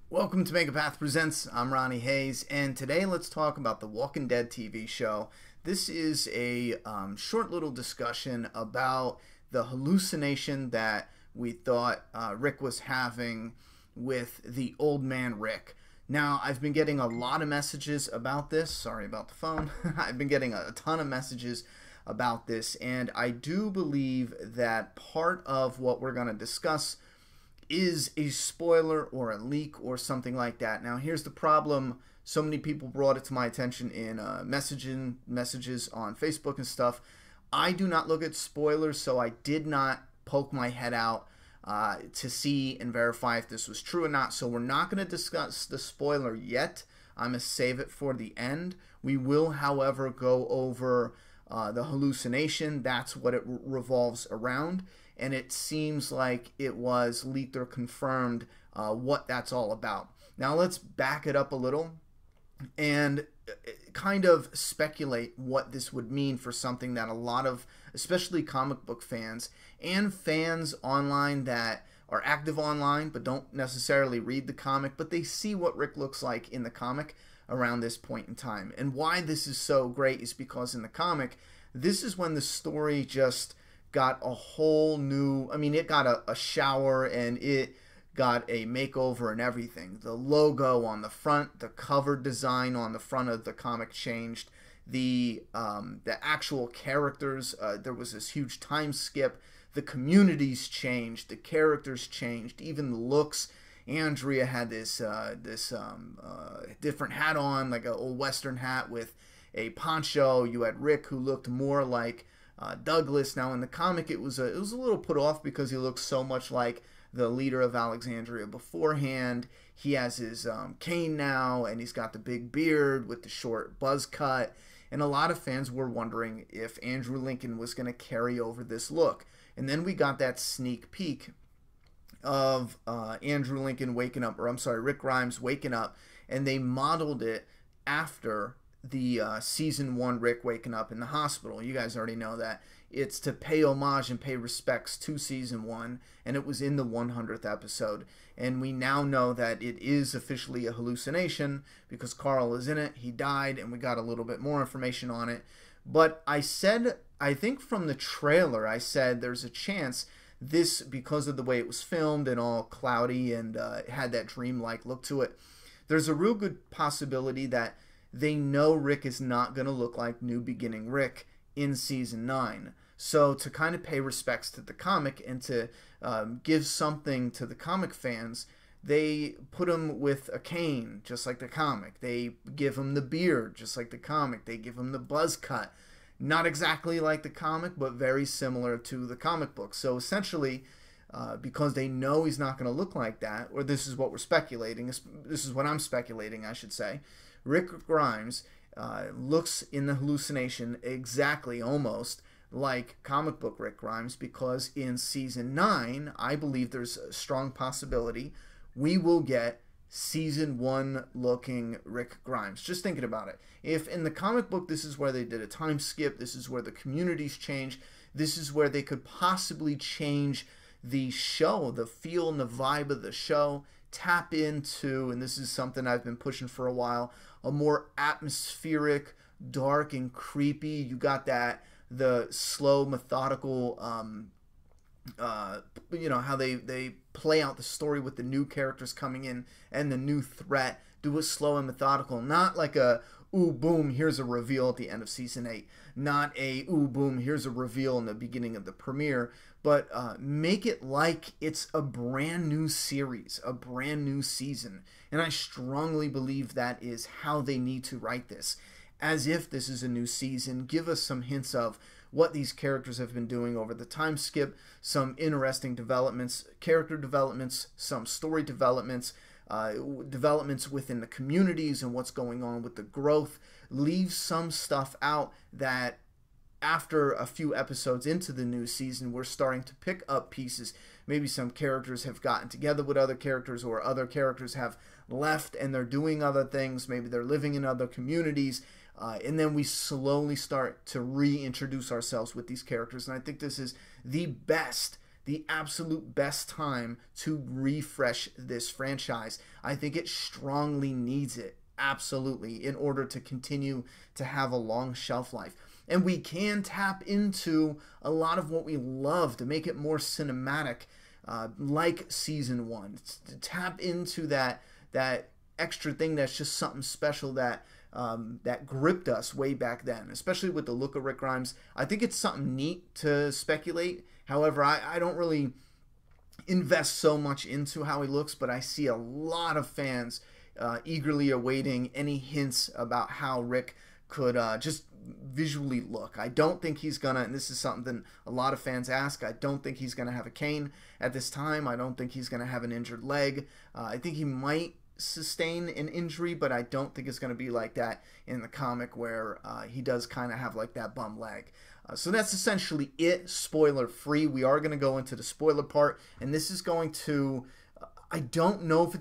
Welcome to Megapath Presents. I'm Ronnie Hayes, and today let's talk about the Walking Dead TV show. This is a short little discussion about the hallucination that we thought Rick was having with the old man Rick. Now, I've been getting a lot of messages about this. Sorry about the phone. I've been getting a ton of messages about this, and I do believe that part of what we're going to discuss is a spoiler or a leak or something like that. Now, here's the problem. So many people brought it to my attention in messages on Facebook and stuff. I do not look at spoilers, so I did not poke my head out to see and verify if this was true or not. So we're not going to discuss the spoiler yet. I'm going to save it for the end. We will, however, go over the hallucination. That's what it revolves around. And it seems like it was leaked or confirmed what that's all about. Now let's back it up a little and kind of speculate what this would mean for something that a lot of, especially comic book fans and fans online that are active online but don't necessarily read the comic, but they see what Rick looks like in the comic around this point in time. And why this is so great is because in the comic, this is when the story just got a whole new, it got a shower and it got a makeover and everything. The logo on the front, the cover design on the front of the comic changed. The actual characters, there was this huge time skip. The communities changed. The characters changed. Even the looks. Andrea had this different hat on, like an old Western hat with a poncho. You had Rick, who looked more like Douglas. Now in the comic it was a little put off because he looks so much like the leader of Alexandria beforehand. He has his cane now, and he's got the big beard with the short buzz cut, and a lot of fans were wondering if Andrew Lincoln was going to carry over this look. And then we got that sneak peek of Andrew Lincoln waking up, or I'm sorry, Rick Grimes waking up, and they modeled it after the season 1 Rick waking up in the hospital. You guys already know that. It's to pay homage and pay respects to season 1, and it was in the 100th episode. And we now know that it is officially a hallucination because Carl is in it. He died, and we got a little bit more information on it. But I said, I think from the trailer, I said there's a chance this, because of the way it was filmed and all cloudy and it had that dreamlike look to it, there's a real good possibility that they know Rick is not going to look like New Beginning Rick in season 9. So to kind of pay respects to the comic and to give something to the comic fans, they put him with a cane, just like the comic. They give him the beard, just like the comic. They give him the buzz cut. Not exactly like the comic, but very similar to the comic book. So essentially, because they know he's not going to look like that, or this is what we're speculating, this is what I'm speculating, I should say, Rick Grimes looks in the hallucination exactly, almost, like comic book Rick Grimes, because in season 9, I believe there's a strong possibility we will get season 1 looking Rick Grimes. Just thinking about it. If in the comic book this is where they did a time skip, this is where the communities change, this is where they could possibly change the show, the feel and the vibe of the show, tap into, and this is something I've been pushing for a while, a more atmospheric, dark and creepy. You got that, the slow, methodical, how they play out the story with the new characters coming in and the new threat. Do it slow and methodical, not like a ooh boom, here's a reveal at the end of season 8, not a ooh boom, here's a reveal in the beginning of the premiere, but make it like it's a brand new series, a brand new season. And I strongly believe that is how they need to write this, as if this is a new season. Give us some hints of what these characters have been doing over the time skip, some interesting developments, character developments, some story developments, developments within the communities and what's going on with the growth. Leave some stuff out that after a few episodes into the new season, we're starting to pick up pieces. Maybe some characters have gotten together with other characters, or other characters have left and they're doing other things. Maybe they're living in other communities. And then we slowly start to reintroduce ourselves with these characters. And I think this is the best the absolute best time to refresh this franchise. I think it strongly needs it, absolutely, in order to continue to have a long shelf life. And we can tap into a lot of what we love to make it more cinematic, like season 1. To tap into that extra thing that's just something special that that gripped us way back then, especially with the look of Rick Grimes. I think it's something neat to speculate. However, I don't really invest so much into how he looks, but I see a lot of fans eagerly awaiting any hints about how Rick could just visually look. I don't think he's gonna, and this is something a lot of fans ask, I don't think he's gonna have a cane at this time. I don't think he's gonna have an injured leg. I think he might sustain an injury, but I don't think it's going to be like that in the comic, where he does kind of have like that bum leg. So that's essentially it, spoiler free. We are going to go into the spoiler part, and this is going to, I don't know if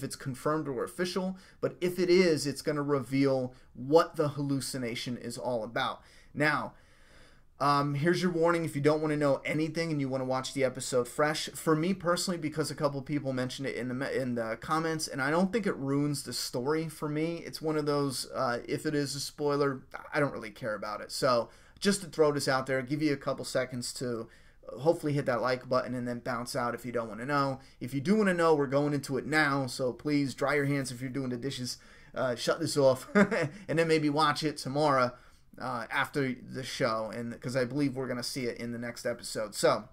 it's confirmed or official, but if it is, it's going to reveal what the hallucination is all about. Now, here's your warning if you don't want to know anything and you want to watch the episode fresh. For me personally, because a couple people mentioned it in the comments, and I don't think it ruins the story for me. It's one of those, if it is a spoiler, I don't really care about it. So just to throw this out there, give you a couple seconds to hopefully hit that like button and then bounce out if you don't want to know. If you do want to know, we're going into it now, so please dry your hands if you're doing the dishes. Shut this off and then maybe watch it tomorrow after the show, and because I believe we're going to see it in the next episode. So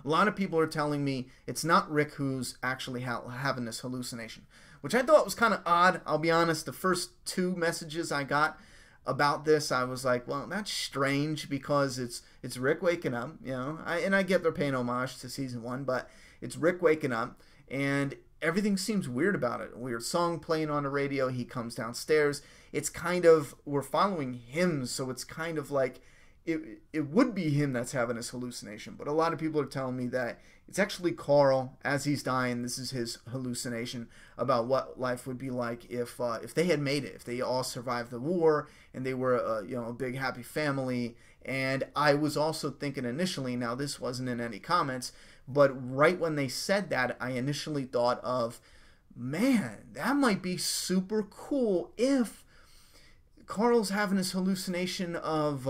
a lot of people are telling me it's not Rick who's actually having this hallucination, which I thought was kind of odd. I'll be honest, the first 2 messages I got about this, I was like, well, that's strange, because it's Rick waking up, you know. I get they're paying homage to season 1, but it's Rick waking up, and everything seems weird about it. A weird song playing on the radio. He comes downstairs. It's kind of, we're following him, so it's kind of like it would be him that's having this hallucination. But a lot of people are telling me that it's actually Carl as he's dying. This is his hallucination about what life would be like if they had made it, if they all survived the war and they were a big happy family. And I was also thinking initially, now this wasn't in any comments, but right when they said that, I initially thought of, man, that might be super cool if Carl's having this hallucination of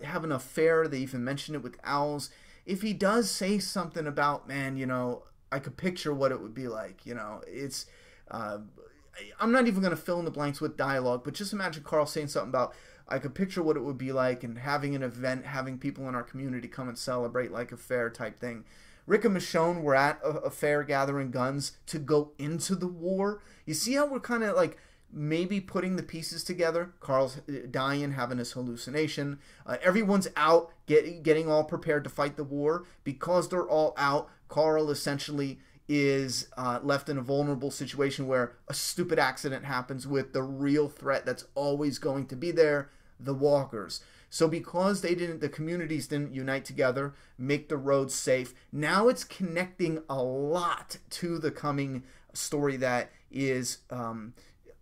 having an affair. They even mentioned it with owls. If he does say something about, man, I could picture what it would be like. It's I'm not even going to fill in the blanks with dialogue, but just imagine Carl saying something about, I could picture what it would be like, and having an event, having people in our community come and celebrate like a fair type thing. Rick and Michonne were at a fair gathering guns to go into the war. You see how we're kind of like maybe putting the pieces together? Carl's dying, having this hallucination. Everyone's out, getting all prepared to fight the war. Because they're all out, Carl essentially is left in a vulnerable situation where a stupid accident happens with the real threat that's always going to be there, the walkers. So because the communities didn't unite together, make the roads safe, now it's connecting a lot to the coming story that is,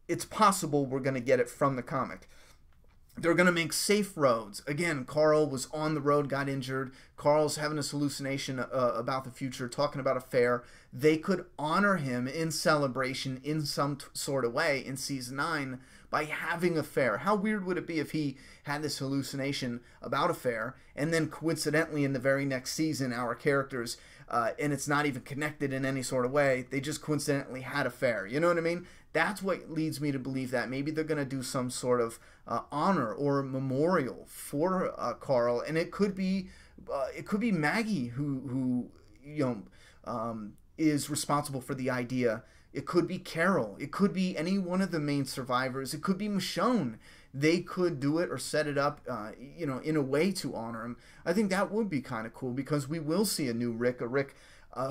it's possible we're going to get it from the comic. They're going to make safe roads. Again, Carl was on the road, got injured. Carl's having this hallucination about the future, talking about a fair. They could honor him in celebration in some sort of way in season 9 by having a fair. How weird would it be if he had this hallucination about a fair, and then coincidentally in the very next season, our characters, and it's not even connected in any sort of way, they just coincidentally had a fair. You know what I mean? That's what leads me to believe that maybe they're going to do some sort of honor or memorial for Carl, and it could be Maggie who is responsible for the idea. It could be Carol. It could be any one of the main survivors. It could be Michonne. They could do it or set it up, in a way to honor him. I think that would be kind of cool, because we will see a new Rick,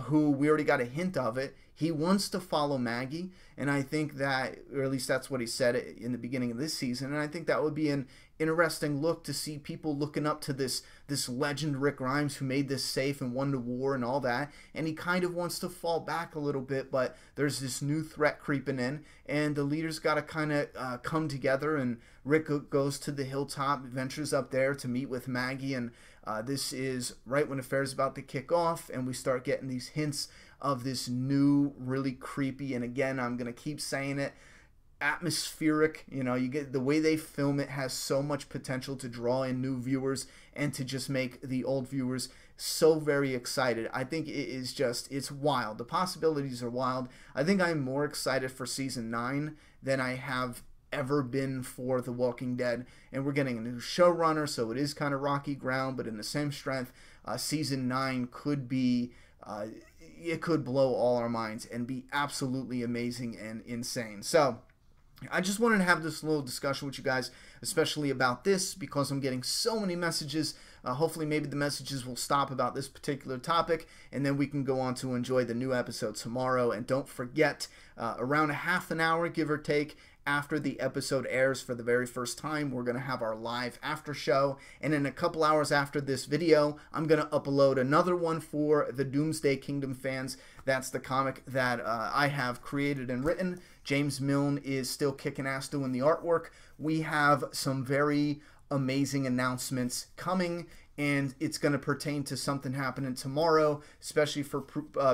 who we already got a hint of it. He wants to follow Maggie, and I think that, or at least that's what he said in the beginning of this season, and I think that would be an interesting look to see people looking up to this legend Rick Grimes, who made this safe and won the war and all that, and he kind of wants to fall back a little bit, but there's this new threat creeping in, and the leaders got to kind of come together, and Rick goes to the hilltop, ventures up there to meet with Maggie, and This is right when the fair is about to kick off, and we start getting these hints of this new, really creepy, and again, I'm going to keep saying it, atmospheric. You know, you get the way they film it has so much potential to draw in new viewers and to just make the old viewers so very excited. I think it is just, it's wild. The possibilities are wild. I think I'm more excited for season 9 than I have ever been for The Walking Dead, and we're getting a new showrunner, so it is kind of rocky ground, but in the same strength, season 9 could be it could blow all our minds and be absolutely amazing and insane. So I just wanted to have this little discussion with you guys, especially about this, because I'm getting so many messages. Hopefully maybe the messages will stop about this particular topic, and then we can go on to enjoy the new episode tomorrow. And don't forget, around a half an hour, give or take, after the episode airs for the very first time, we're going to have our live after show. And in a couple hours after this video, I'm going to upload another one for the Doomsday Kingdom fans. That's the comic that I have created and written. James Milne is still kicking ass doing the artwork. We have some very amazing announcements coming, and it's going to pertain to something happening tomorrow, especially for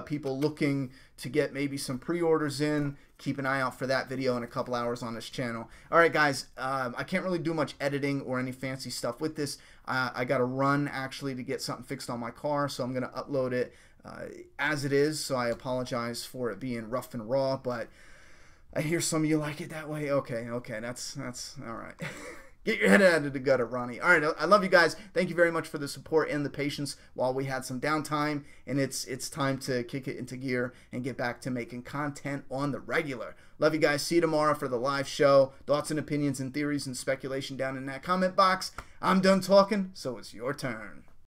people looking to get maybe some pre-orders in. Keep an eye out for that video in a couple hours on this channel. All right, guys, I can't really do much editing or any fancy stuff with this. I got to run, actually, to get something fixed on my car, so I'm going to upload it as it is, so I apologize for it being rough and raw, but I hear some of you like it that way. Okay, that's all right. Get your head out of the gutter, Ronnie. All right, I love you guys. Thank you very much for the support and the patience while we had some downtime, and it's time to kick it into gear and get back to making content on the regular. Love you guys. See you tomorrow for the live show. Thoughts and opinions and theories and speculation down in that comment box. I'm done talking, so it's your turn.